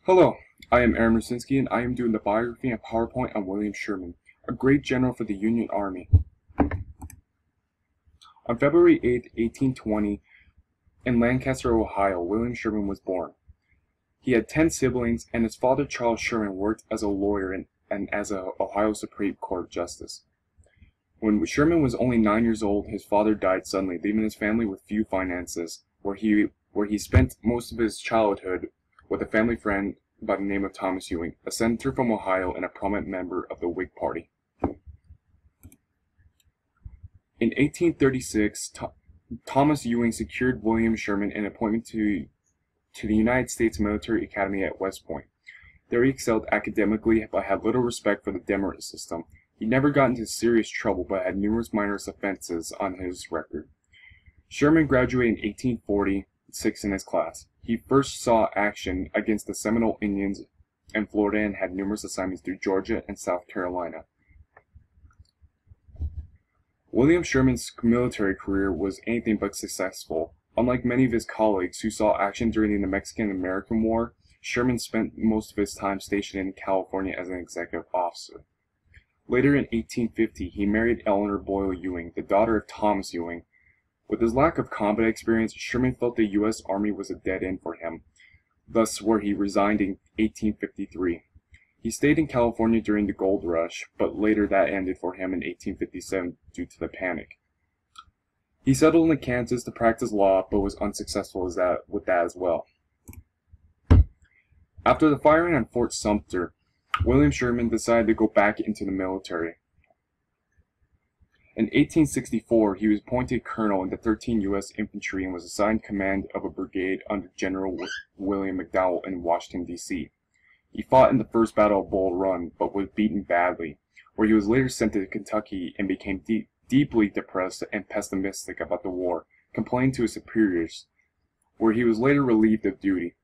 Hello, I am Aaron Rusinski, and I am doing the biography and PowerPoint on William Sherman, a great general for the Union Army. On February 8, 1820, in Lancaster, Ohio, William Sherman was born. He had 10 siblings, and his father, Charles Sherman, worked as a lawyer and as an Ohio Supreme Court justice. When Sherman was only 9 years old, his father died suddenly, leaving his family with few finances, where he spent most of his childhood with a family friend by the name of Thomas Ewing, a senator from Ohio and a prominent member of the Whig Party. In 1836, Thomas Ewing secured William Sherman an appointment to the United States Military Academy at West Point. There he excelled academically but had little respect for the demerit system. He never got into serious trouble but had numerous minor offenses on his record. Sherman graduated in 1846 in his class. He first saw action against the Seminole Indians in Florida and had numerous assignments through Georgia and South Carolina. William Sherman's military career was anything but successful. Unlike many of his colleagues who saw action during the Mexican-American War, Sherman spent most of his time stationed in California as an executive officer. Later in 1850, he married Eleanor Boyle Ewing, the daughter of Thomas Ewing. With his lack of combat experience, Sherman felt the U.S. Army was a dead end for him, thus where he resigned in 1853. He stayed in California during the gold rush, but later that ended for him in 1857 due to the panic. He settled in Kansas to practice law, but was unsuccessful with that as well. After the firing on Fort Sumter, William Sherman decided to go back into the military. In 1864, he was appointed colonel in the 13th U.S. Infantry and was assigned command of a brigade under General William McDowell in Washington, D.C. He fought in the First Battle of Bull Run, but was beaten badly, where he was later sent to Kentucky and became deeply depressed and pessimistic about the war, complaining to his superiors, where he was later relieved of duty.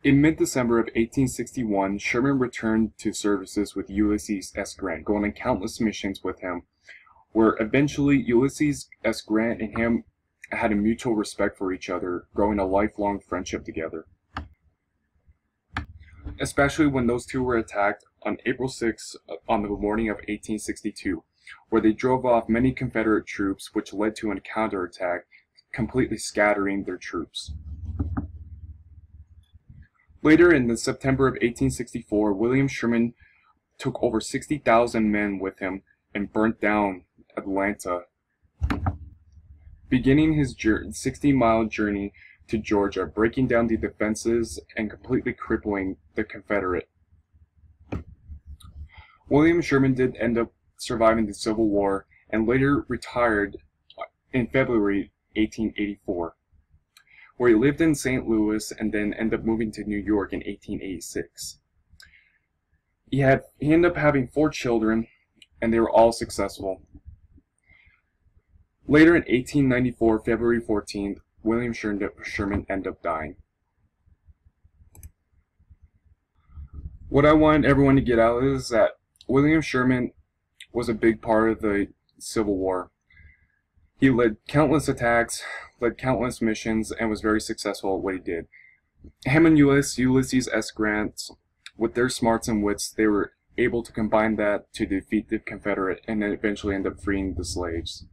In mid-December of 1861, Sherman returned to services with Ulysses S. Grant, going on countless missions with him, where eventually Ulysses S. Grant and him had a mutual respect for each other, growing a lifelong friendship together. Especially when those two were attacked on April 6 on the morning of 1862, where they drove off many Confederate troops, which led to a counterattack, completely scattering their troops. Later in the September of 1864, William Sherman took over 60,000 men with him and burnt down Atlanta, beginning his 60-mile journey to Georgia, breaking down the defenses and completely crippling the Confederate. William Sherman did end up surviving the Civil War and later retired in February 1884. Where he lived in St. Louis and then ended up moving to New York in 1886. He ended up having 4 children, and they were all successful. Later in 1894, February 14th, William Sherman ended up dying. What I want everyone to get out is that William Sherman was a big part of the Civil War. He led countless attacks, led countless missions, and was very successful at what he did. Him and Ulysses S. Grant, with their smarts and wits, they were able to combine that to defeat the Confederate and then eventually end up freeing the slaves.